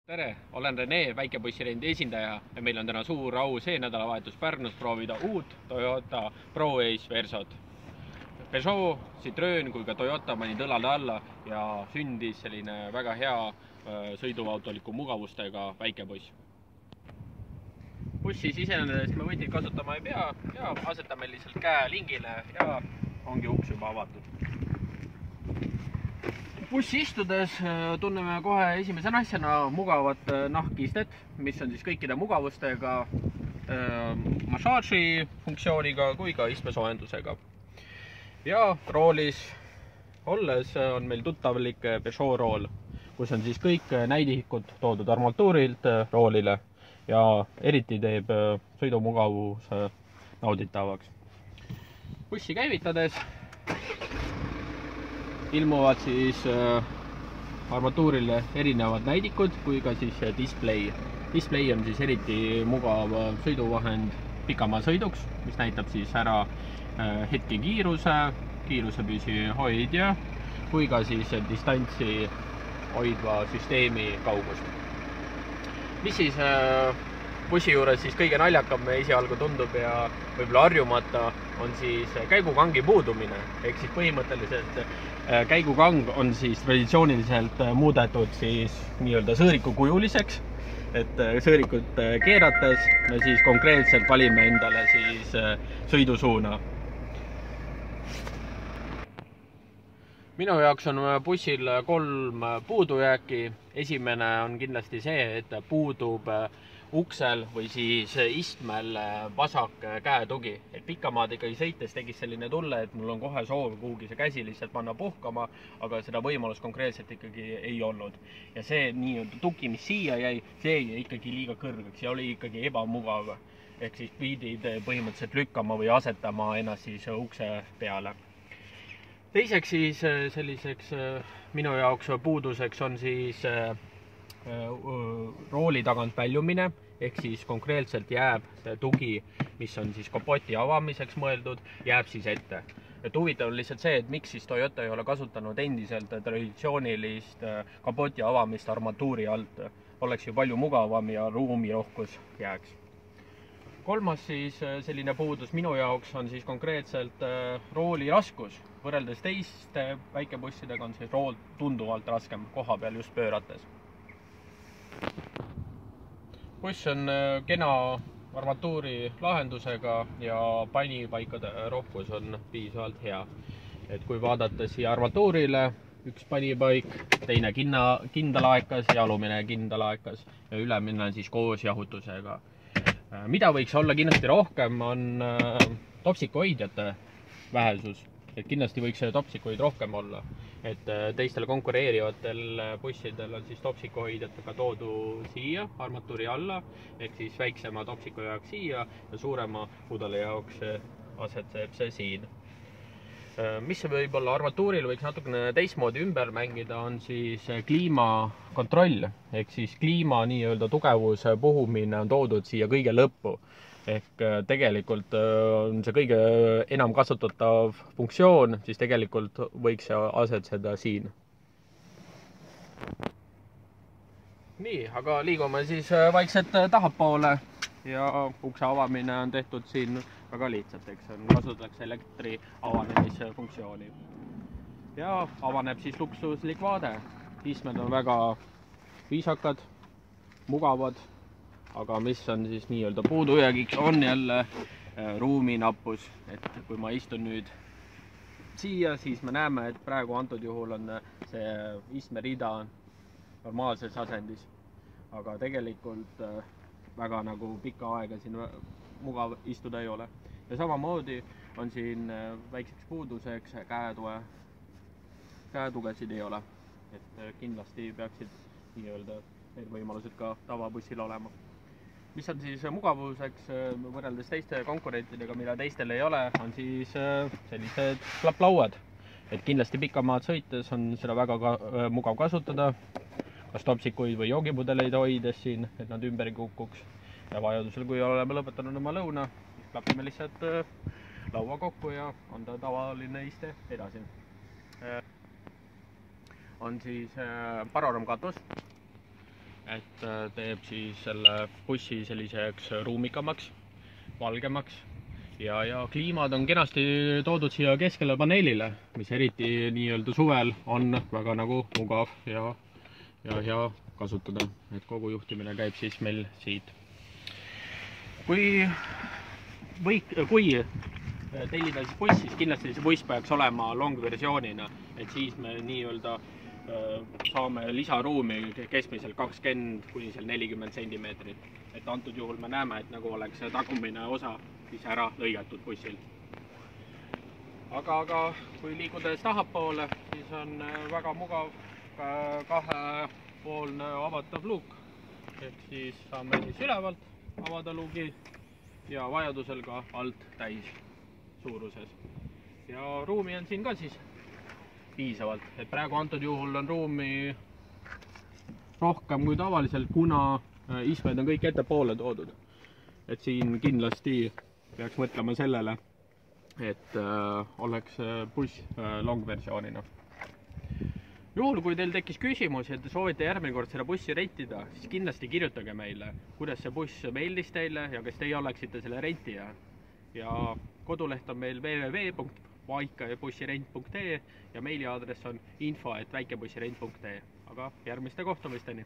Tere, olen Rene, väikebussirendi esindaja ja meil on täna suur au see nädalavahetus Pärnus proovida uut Toyota ProAce Versot. Peugeot, Citroen kui ka Toyota panid õlade alla ja sündis selline väga hea sõiduautoliku mugavustega väikebuss. Bussi sisenedes me võtid kasutama ei pea ja asetame lihtsalt käe lingile ja ongi uks juba avatud. Bussi istudes tunneme kohe esimese asjana mugavat nahkistet, mis on siis kõikide mugavustega, massaaži funktsiooniga kui ka istmesoojendusega. Ja roolis olles on meil tuttavlik Peugeot rool, kus on siis kõik näidikud toodud armatuurilt roolile ja eriti teeb sõidumugavuse nauditavaks. Bussi käivitades ilmuvad siis armatuurile erinevad näidikud kui ka siis display. Display on siis eriti mugav sõiduvahend pikamaa sõiduks, mis näitab siis ära hetke kiirusepüsi hoidja kui ka siis distantsi hoidva süsteemi kaugust. Mis siis bussi juures siis kõige naljakam esialgu tundub ja võib-olla harjumata on siis käigukangi puudumine. Ehk siis põhimõtteliselt käigukang on siis traditsiooniliselt muudetud siis nii-öelda sõõriku kujuliseks, et sõõrikut keerates me siis konkreetselt valime endale siis sõidusuuna. Minu jaoks on bussil 3 puudujääki. Esimene on kindlasti see, et puudub uksel või siis istmel vasak käetugi. Et pikamaad ikkagi sõites tegis selline tunne, et mul on kohe soov kuhugi see käsi lihtsalt panna puhkama, aga seda võimalust konkreetselt ikkagi ei olnud. Ja see nii-öelda tugi, mis siia jäi, see jäi ikkagi liiga kõrgeks ja oli ikkagi ebamugav. Ehk siis pidid põhimõtteliselt lükkama või asetama ennast siis ukse peale. Teiseks siis selliseks minu jaoks puuduseks on siis rooli tagant väljumine, ehk siis konkreetselt jääb see tugi, mis on siis kapoti avamiseks mõeldud, jääb siis ette. Et huvitav on lihtsalt see, et miks siis Toyota ei ole kasutanud endiselt traditsioonilist kapoti avamist armatuuri alt. Oleks ju palju mugavam ja ruumirohkus jääks. Kolmas siis selline puudus minu jaoks on siis konkreetselt rooli raskus. Võrreldes teiste väikebussidega on siis rool tunduvalt raskem koha peal just pöörates. Buss on kena armatuuri lahendusega ja panipaikade rohkus on piisavalt hea. Et kui vaadata siia armatuurile, üks panipaik, teine kindalaekas ja alumine kindalaekas ja ülemine siis koos jahutusega. Mida võiks olla kindlasti rohkem on topsikuhoidjate vähesus. Et kindlasti võiks topsikuid rohkem olla. Et teistel konkureerivatel bussidel on siis topsikuhoidjatega toodu siia armatuuri alla, ehk siis väiksema topsiku jaoks siia ja suurema pudeli jaoks asetseb see siin. Mis võib-olla armatuuril võiks natukene teistmoodi ümber mängida, on siis kliimakontroll, ehk siis kliima nii-öelda tugevuse puhumine on toodud siia kõige lõppu. Ehk tegelikult on see kõige enam kasutatav funktsioon, siis tegelikult võiks asetseda siin. Nii, aga liigume siis vaikselt tahapoole ja ukse avamine on tehtud siin väga lihtsalt, eks kasutatakse elektri avanemise funktsiooni. Ja avaneb siis luksuslik vaade. Istmed on väga viisakad, mugavad. Aga mis on siis nii-öelda puudujäägiks on jälle ruuminappus. Et kui ma istun nüüd siia, siis me näeme, et praegu antud juhul on see istmerida normaalses asendis. Aga tegelikult väga nagu pikka aega siin mugav istuda ei ole. Ja samamoodi on siin väikseks puuduseks käetuge. Käetugesid ei ole. Et kindlasti peaksid nii-öelda need võimalused ka tavabussil olema. Mis on siis mugavuseks võrreldes teiste konkurentidega, mida teistel ei ole, on siis sellised klapplauad. Et kindlasti pikamaad sõites on seda väga mugav kasutada, kas topsikuid või joogipudeleid hoides siin, et nad ümber ei kukuks. Ja vajadusel, kui oleme lõpetanud oma lõuna, siis klapime lihtsalt laua kokku ja on ta tavaline iste edasi. On siis panoramkatus. et teeb siis selle bussi selliseks ruumikamaks, valgemaks ja kliimad on kenasti toodud siia keskele paneelile, mis eriti nii-öelda suvel on väga nagu mugav ja hea kasutada, et kogu juhtimine käib siis meil siit. Kui tellida siis buss, siis kindlasti see buss peaks olema long versioonina, et siis me nii-öelda saame lisaruumi keskmiselt 20–40 sentimeetrit. Et antud juhul me näeme, et nagu oleks tagumine osa siis ära lõigatud bussil. Aga kui liikudes tahapoole, siis on väga mugav kahepoolne avatav luuk. Ehk siis saame siis ülevalt avada luugi ja vajadusel ka alt täis suuruses. Ja ruumi on siin ka siis piisavalt, et praegu antud juhul on ruumi rohkem kui tavaliselt, kuna istmed on kõik ettepoole toodud. Et siin kindlasti peaks mõtlema sellele, et oleks buss long versioonina. Juhul, kui teil tekkis küsimusi, et te soovite järgmine kord seda bussi rentida, siis kindlasti kirjutage meile, kuidas see buss meeldis teile ja kas teie oleksite selle rentija. Ja koduleht on meil www.vaikabussirent.ee ja meiliaadress on info@väikebussirent.ee. Aga järgmiste kohtumisteni!